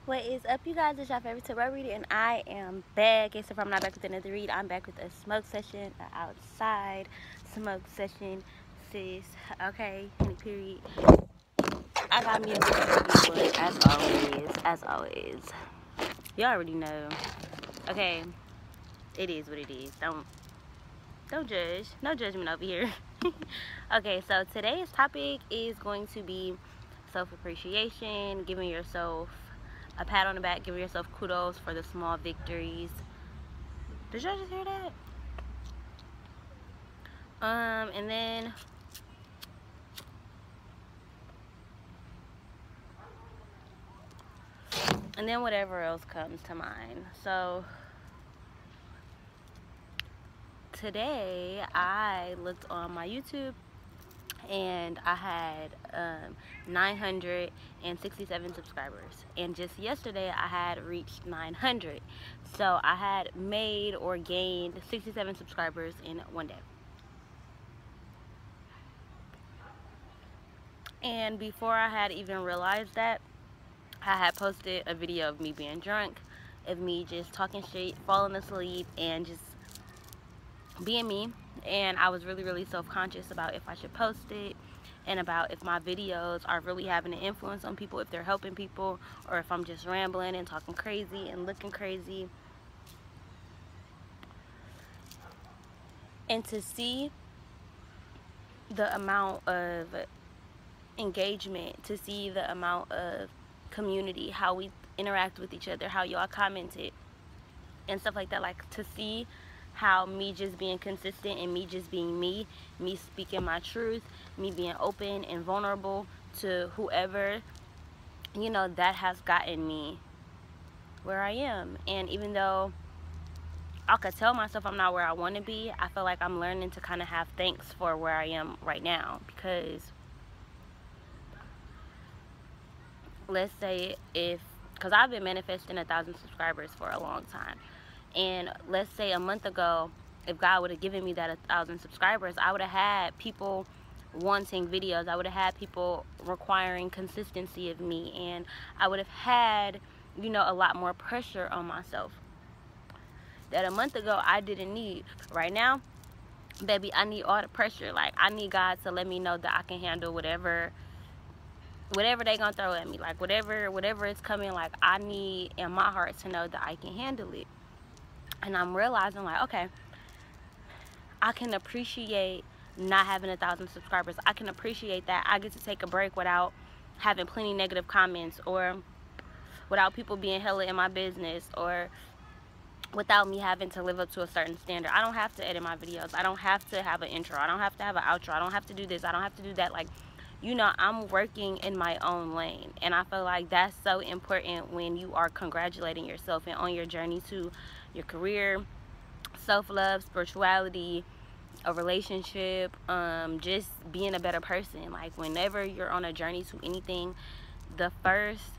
What is up, you guys? It's your favorite tarot reader, and I am back. Except for I'm not back with another read. I'm back with a smoke session, an outside smoke session, sis. Okay, period. I got me a good review, but as always, you already know. Okay, it is what it is. Don't judge. No judgment over here. Okay, so today's topic is going to be self-appreciation, giving yourself a pat on the back, giving yourself kudos for the small victories. Did y'all just hear that? And then whatever else comes to mind. So today I looked on my YouTube and I had 967 subscribers, and just yesterday I had reached 900. So I had made or gained 67 subscribers in one day. And before I had even realized that, I had posted a video of me being drunk, of me just talking shit, falling asleep, and just being me. And I was really self-conscious about if I should post it, and about if my videos are really having an influence on people, if they're helping people, or if I'm just rambling and talking crazy and looking crazy. And to see the amount of engagement, to see the amount of community, how we interact with each other, how y'all commented and stuff like that, like to see how me just being consistent and me just being me speaking my truth, me being open and vulnerable to whoever, you know, that has gotten me where I am. And even though I could tell myself I'm not where I want to be, I feel like I'm learning to kind of have thanks for where I am right now. Because let's say because I've been manifesting 1,000 subscribers for a long time, and let's say a month ago, if God would have given me that 1,000 subscribers, I would have had people wanting videos. I would have had people requiring consistency of me, and I would have had, you know, a lot more pressure on myself that a month ago I didn't need. Right now, baby, I need all the pressure. Like, I need God to let me know that I can handle whatever they gonna throw at me, like whatever is coming. Like, I need in my heart to know that I can handle it. And I'm realizing, like, okay, I can appreciate not having 1,000 subscribers. I can appreciate that I get to take a break without having plenty negative comments, or without people being hella in my business, or without me having to live up to a certain standard. I don't have to edit my videos. I don't have to have an intro. I don't have to have an outro. I don't have to do this. I don't have to do that. Like, you know, I'm working in my own lane. And I feel like that's so important when you are congratulating yourself and on your journey to your career, self-love, spirituality, a relationship, just being a better person. Like, whenever you're on a journey to anything, the first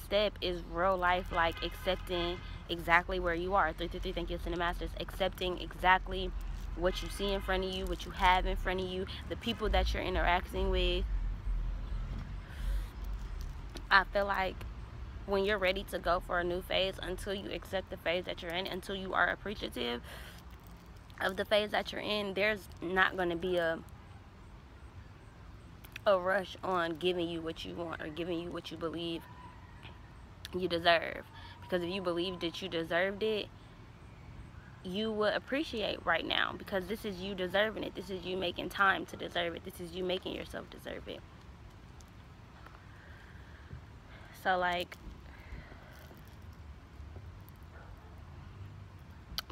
step is real life, like accepting exactly where you are. 333, thank you, Cinemasters. Accepting exactly what you see in front of you, what you have in front of you, the people that you're interacting with. I feel like when you're ready to go for a new phase, until you accept the phase that you're in, until you are appreciative of the phase that you're in, there's not going to be a rush on giving you what you want or giving you what you believe you deserve. Because if you believed that you deserved it, you would appreciate right now, because this is you deserving it. This is you making time to deserve it. This is you making yourself deserve it. So, like,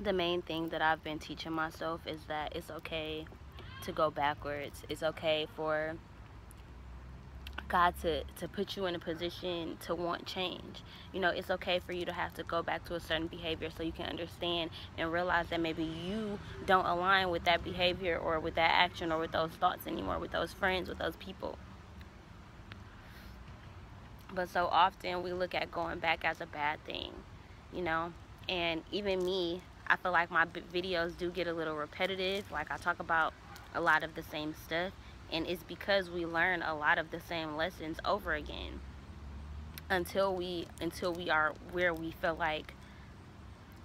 the main thing that I've been teaching myself is that it's okay to go backwards. It's okay for God to put you in a position to want change. You know, it's okay for you to have to go back to a certain behavior so you can understand and realize that maybe you don't align with that behavior or with that action or with those thoughts anymore, with those friends, with those people. But so often we look at going back as a bad thing, you know. And even me, I feel like my videos do get a little repetitive. Like, I talk about a lot of the same stuff, and it's because we learn a lot of the same lessons over again. until we are where we feel like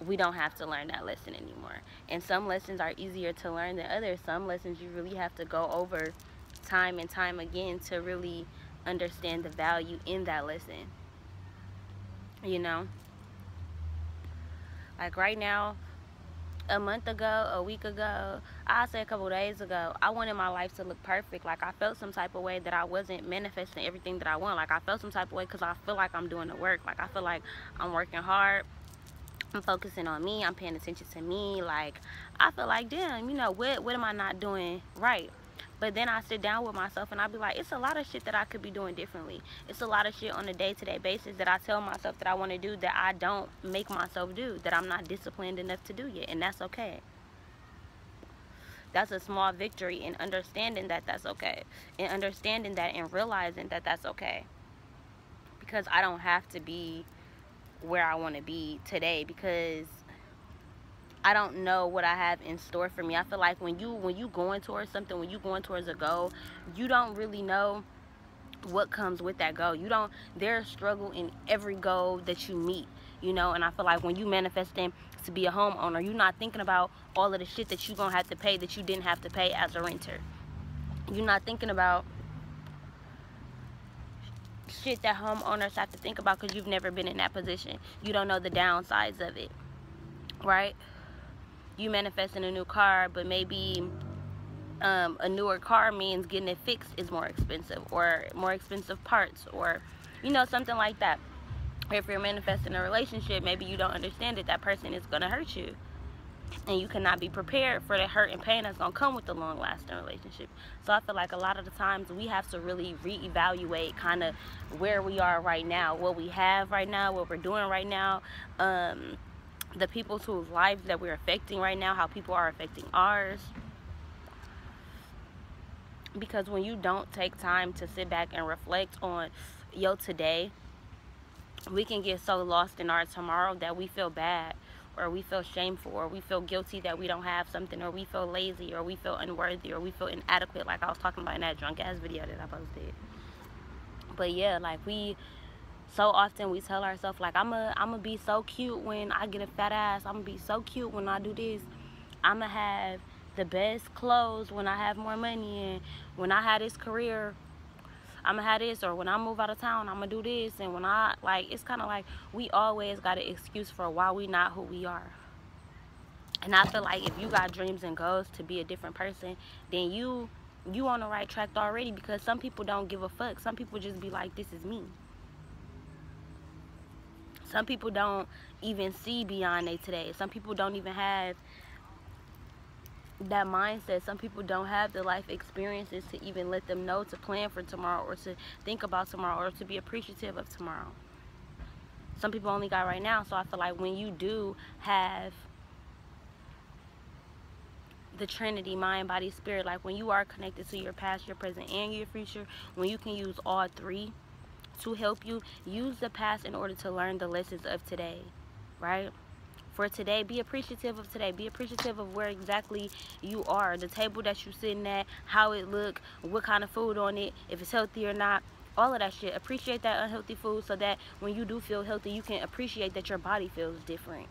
we don't have to learn that lesson anymore. And some lessons are easier to learn than others. Some lessons you really have to go over time and time again to really understand the value in that lesson. You know, like right now, a month ago, a week ago, I'll say a couple days ago, I wanted my life to look perfect. Like, I felt some type of way that I wasn't manifesting everything that I want. Like, I felt some type of way because I feel like I'm doing the work. Like, I feel like I'm working hard. I'm focusing on me. I'm paying attention to me. Like, I feel like, damn, you know, what am I not doing right? But then I sit down with myself and I be like, it's a lot of shit that I could be doing differently. It's a lot of shit on a day-to-day basis that I tell myself that I want to do that I don't make myself do, that I'm not disciplined enough to do yet. And that's okay. That's a small victory in understanding that that's okay. And understanding that and realizing that that's okay. Because I don't have to be where I want to be today, because I don't know what I have in store for me. I feel like when you going towards something, when you going towards a goal, you don't really know what comes with that goal. There's struggle in every goal that you meet, you know. And I feel like when you manifesting to be a homeowner, you're not thinking about all of the shit that you're gonna have to pay that you didn't have to pay as a renter. You're not thinking about shit that homeowners have to think about because you've never been in that position. You don't know the downsides of it, right? You manifesting a new car, but maybe a newer car means getting it fixed is more expensive, or more expensive parts, or, you know, something like that. Or if you're manifesting a relationship, maybe you don't understand that person is going to hurt you, and you cannot be prepared for the hurt and pain that's going to come with the long-lasting relationship. So I feel like a lot of the times we have to really reevaluate kind of where we are right now, what we have right now, what we're doing right now, the people whose lives that we're affecting right now, how people are affecting ours. Because when you don't take time to sit back and reflect on your today, we can get so lost in our tomorrow that we feel bad, or we feel shameful, or we feel guilty that we don't have something, or we feel lazy, or we feel unworthy, or we feel inadequate, like I was talking about in that drunk ass video that I posted. But yeah, like so often we tell ourselves, like, I'm gonna be so cute when I get a fat ass. I'm gonna be so cute when I do this. I'm gonna have the best clothes when I have more money, and when I have this career, I'm gonna have this, or when I move out of town, I'm gonna do this. And when it's kind of like we always got an excuse for why we not who we are. And I feel like if you got dreams and goals to be a different person, then you on the right track already, because some people don't give a fuck. Some people just be like, this is me. Some people don't even see beyond their today. Some people don't even have that mindset. Some people don't have the life experiences to even let them know to plan for tomorrow, or to think about tomorrow, or to be appreciative of tomorrow. Some people only got right now. So I feel like when you do have the Trinity, mind, body, spirit, like when you are connected to your past, your present, and your future, when you can use all three to help you, use the past in order to learn the lessons of today, right? For today, be appreciative of today. Be appreciative of where exactly you are, the table that you're sitting at, how it look, what kind of food on it, if it's healthy or not, all of that shit. Appreciate that unhealthy food, so that when you do feel healthy, you can appreciate that your body feels different,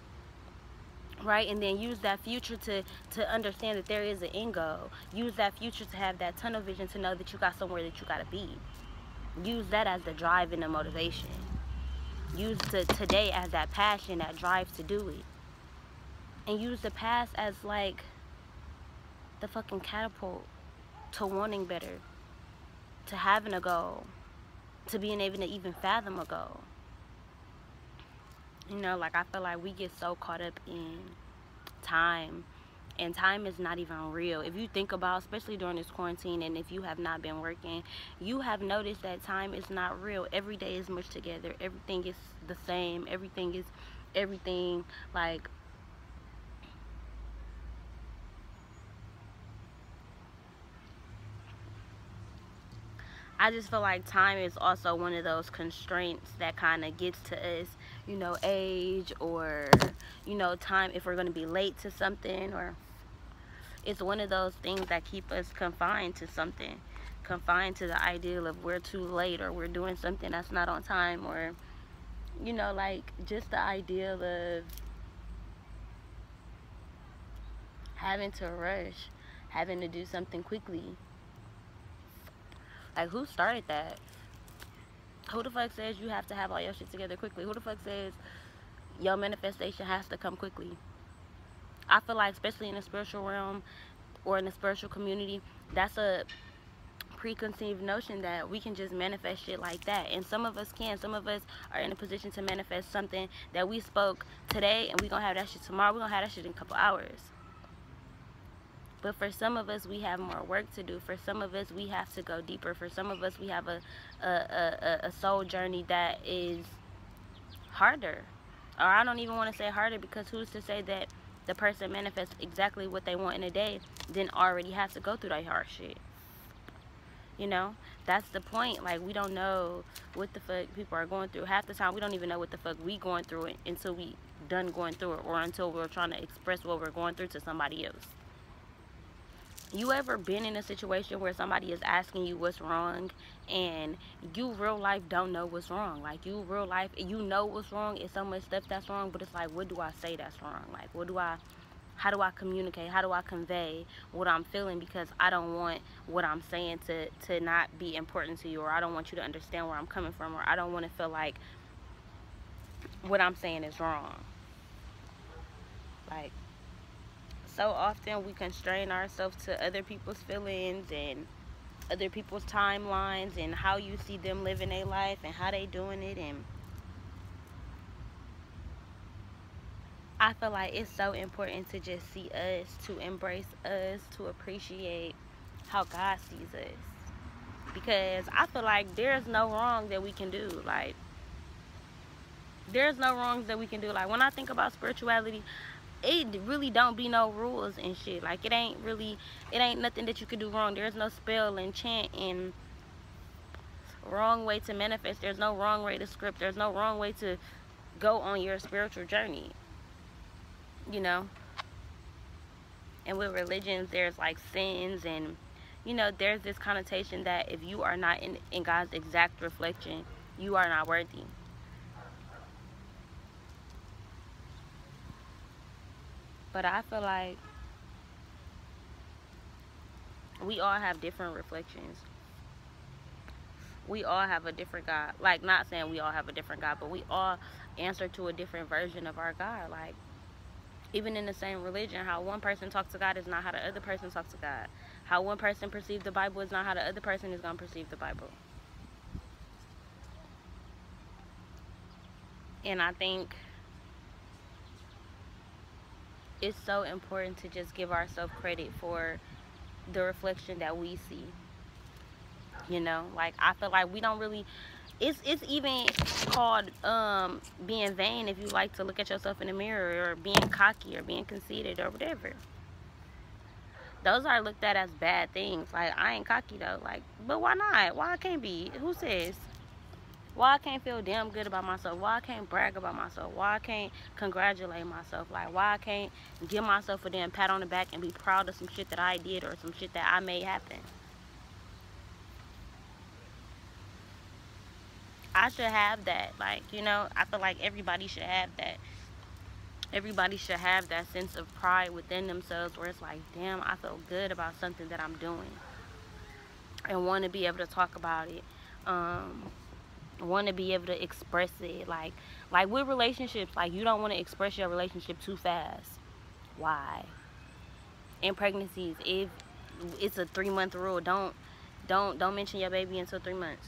right? And then use that future to understand that there is an end goal. Use that future to have that tunnel vision, to know that you got somewhere that you got to be. Use that as the drive and the motivation. Use today as that passion, that drive to do it. And use the past as like the fucking catapult to wanting better, to having a goal, to being able to even fathom a goal. You know, like I feel like we get so caught up in time, and time is not even real. If you think about, especially during this quarantine, and if you have not been working, you have noticed that time is not real. Every day is mushed together. Everything is the same. Everything is everything. Like, I just feel like time is also one of those constraints that kind of gets to us, you know, age, or, you know, time, if we're going to be late to something, or it's one of those things that keep us confined to something. confined to the ideal of we're too late, or we're doing something that's not on time, or, you know, like, just the ideal of having to rush, having to do something quickly. Like, who started that? Who the fuck says you have to have all your shit together quickly? Who the fuck says your manifestation has to come quickly? I feel like, especially in the spiritual realm or in the spiritual community, that's a preconceived notion that we can just manifest shit like that. And some of us can. Some of us are in a position to manifest something that we spoke today, and we're gonna have that shit tomorrow. We're gonna have that shit in a couple hours. But for some of us, we have more work to do. For some of us, we have to go deeper. For some of us, we have a soul journey that is harder. Or I don't even want to say harder, because who's to say that the person manifests exactly what they want in a day then already has to go through that hard shit? You know, that's the point. Like, we don't know what the fuck people are going through. Half the time, we don't even know what the fuck we going through it until we done going through it, or until we're trying to express what we're going through to somebody else. You ever been in a situation where somebody is asking you what's wrong, and you real life don't know what's wrong? Like, you real life, you know what's wrong. It's so much stuff that's wrong, but it's like, what do I say that's wrong? Like, how do I communicate? How do I convey what I'm feeling? Because I don't want what I'm saying to not be important to you, or I don't want you to understand where I'm coming from, or I don't want to feel like what I'm saying is wrong. Like, so often we constrain ourselves to other people's feelings and other people's timelines and how you see them living their life and how they doing it. And I feel like it's so important to just see us, to embrace us, to appreciate how God sees us. Because I feel like there's no wrong that we can do. Like, there's no wrongs that we can do. Like, when I think about spirituality, it really don't be no rules and shit. Like, it ain't nothing that you could do wrong. There's no spell and chant and wrong way to manifest. There's no wrong way to script. There's no wrong way to go on your spiritual journey, you know. And with religions, there's like sins, and, you know, there's this connotation that if you are not in God's exact reflection, you are not worthy. But I feel like we all have different reflections. We all have a different God. Like, not saying we all have a different God, but we all answer to a different version of our God. Like, even in the same religion, how one person talks to God is not how the other person talks to God. How one person perceives the Bible is not how the other person is going to perceive the Bible. And I think it's so important to just give ourselves credit for the reflection that we see. You know, like, I feel like we don't really, it's even called being vain if you like to look at yourself in the mirror, or being cocky, or being conceited, or whatever. Those are looked at as bad things. Like, I ain't cocky though. Like, but why not? Why I can't be? Who says? Why I can't feel damn good about myself? Why I can't brag about myself? Why I can't congratulate myself? Like, why I can't give myself a damn pat on the back and be proud of some shit that I did, or some shit that I made happen? I should have that. Like, you know, I feel like everybody should have that. Everybody should have that sense of pride within themselves, where it's like, damn, I feel good about something that I'm doing, and want to be able to talk about it. Want to be able to express it. Like with relationships, like, you don't want to express your relationship too fast. Why? In pregnancies, if it's a 3-month rule, don't mention your baby until 3 months.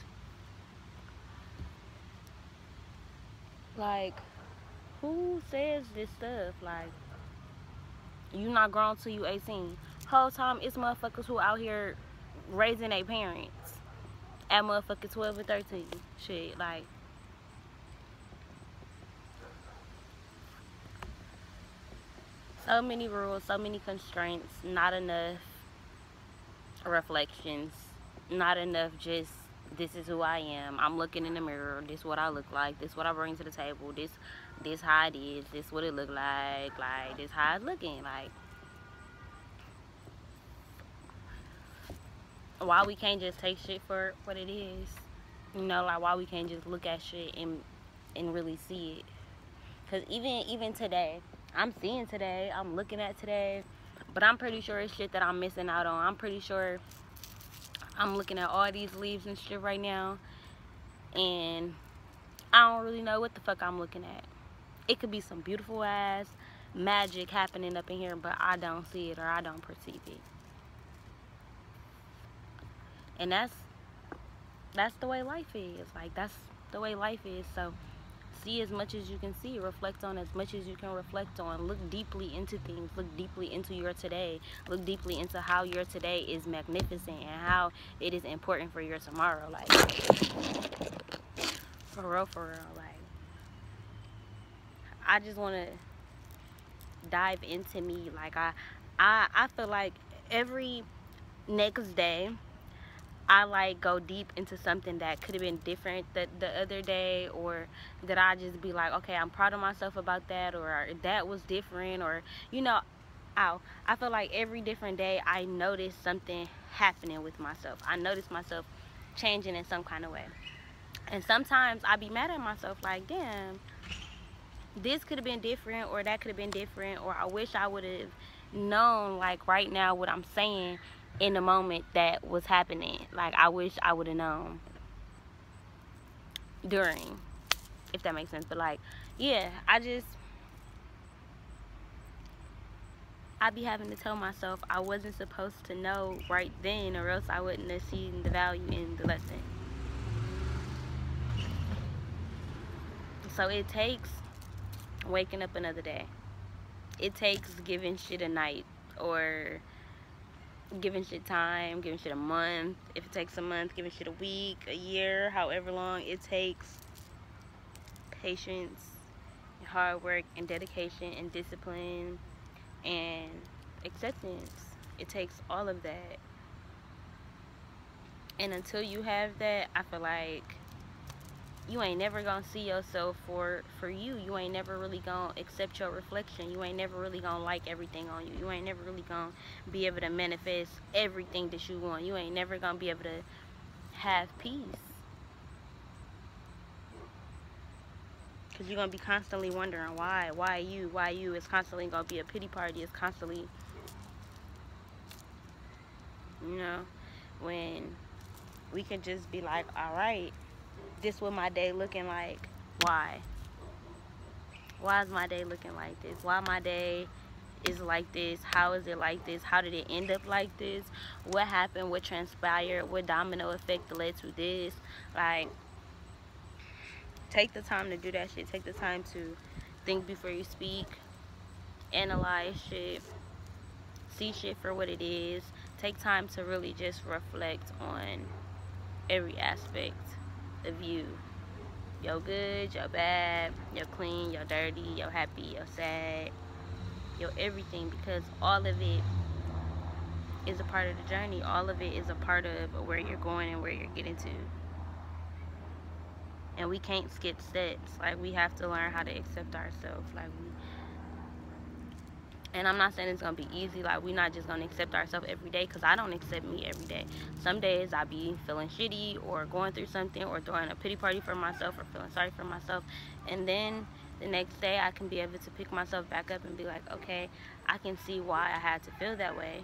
Like, who says this stuff? Like, you not grown till you 18. Whole time it's motherfuckers who out here raising their parents at motherfucking 12 and 13. Shit, like, so many rules, so many constraints, not enough reflections, not enough just, this is who I am. I'm looking in the mirror. This is what I look like. This is what I bring to the table. This how it is. This what it look like. Like, this how it's looking. Like, why we can't just take shit for what it is. You know, like, why we can't just look at shit and really see it. Because even today, I'm seeing today, I'm looking at today, but I'm pretty sure it's shit that I'm missing out on. I'm pretty sure I'm looking at all these leaves and shit right now, and I don't really know what the fuck I'm looking at. It could be some beautiful ass magic happening up in here, but I don't see it or I don't perceive it. And that's the way life is. Like, that's the way life is. So see as much as you can see, reflect on as much as you can reflect on, look deeply into things, look deeply into your today, look deeply into how your today is magnificent and how it is important for your tomorrow. Like, for real, like, I just want to dive into me. Like, I feel like every next day I like go deep into something that could have been different the other day, or that I just be like, okay, I'm proud of myself about that, or that was different, or, you know, I feel like every different day I notice something happening with myself. I notice myself changing in some kind of way. And sometimes I be mad at myself, like, damn, this could have been different, or that could have been different, or I wish I would have known, like, right now what I'm saying in the moment that was happening. Like, I wish I would have known during, if that makes sense. But, like, yeah, I be having to tell myself I wasn't supposed to know right then, or else I wouldn't have seen the value in the lesson. So it takes waking up another day. It takes giving shit a night, or giving shit time, giving shit a month. If it takes a month, giving shit a week, a year, however long it takes. Patience, and hard work, and dedication, and discipline, and acceptance. It takes all of that. And until you have that, I feel like you ain't never gonna see yourself for you. You ain't never really gonna accept your reflection. You ain't never really gonna like everything on you. You ain't never really gonna be able to manifest everything that you want. You ain't never gonna be able to have peace, because you're gonna be constantly wondering why you. It's constantly gonna be a pity party. It's constantly, you know, when we can just be like, all right, this what my day looking like. Why is my day looking like this? Why my day is like this? How is it like this? How did it end up like this? What happened? What transpired? What domino effect led to this? Like, take the time to do that shit. Take the time to think before you speak, analyze shit, see shit for what it is. Take time to really just reflect on every aspect of you. Your good, your bad, your clean, your dirty, your happy, your sad, your everything, because all of it is a part of the journey. All of it is a part of where you're going and where you're getting to. And we can't skip steps. Like, we have to learn how to accept ourselves. Like, and I'm not saying it's gonna be easy. Like, we're not just gonna accept ourselves every day, because I don't accept me every day. Some days I be feeling shitty, or going through something, or throwing a pity party for myself, or feeling sorry for myself, and then the next day I can be able to pick myself back up and be like, okay, I can see why I had to feel that way.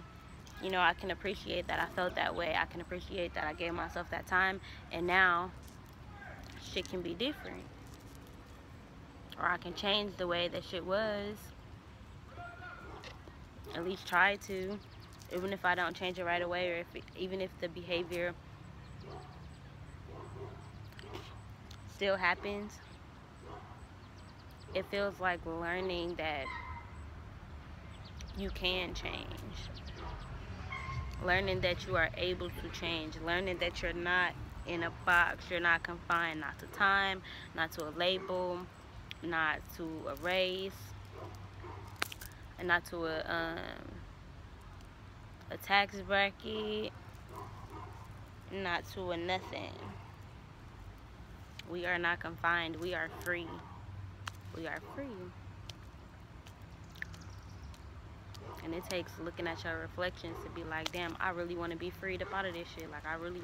You know, I can appreciate that I felt that way. I can appreciate that I gave myself that time, and now shit can be different, or I can change the way that shit was. At least try to, even if I don't change it right away, or even if the behavior still happens. It feels like learning that you can change, learning that you are able to change, learning that you're not in a box, you're not confined, not to time, not to a label, not to a race, and not to a tax bracket, not to a nothing. We are not confined. We are free. We are free. And it takes looking at your reflections to be like, damn, I really want to be freed up out of this shit. Like, I really,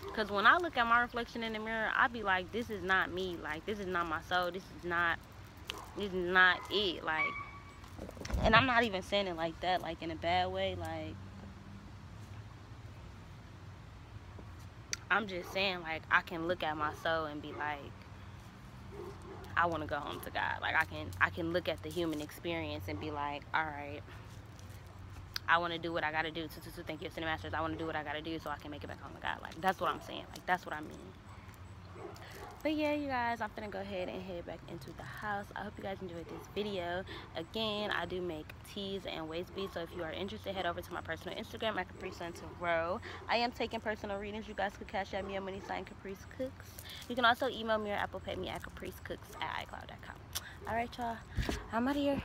because when I look at my reflection in the mirror, I be like, this is not me. Like, this is not my soul. This is not it. Like, and I'm not even saying it like that, like in a bad way. Like, I'm just saying, like, I can look at my soul and be like, I want to go home to God. Like, I can look at the human experience and be like, all right, I want to do what I got to do. Thank you, Cinemasters. I want to do what I got to do so I can make it back home to God. Like, that's what I'm saying. Like, that's what I mean. But yeah, you guys, I'm gonna go ahead and head back into the house. I hope you guys enjoyed this video. Again, I do make tees and waist beads, so if you are interested, head over to my personal Instagram at CapriceCooks. I am taking personal readings. You guys could cash out me your money sign CapriceCooks. You can also email me or Apple Pay me at CapriceCooks@icloud.com. All right, y'all, I'm out of here.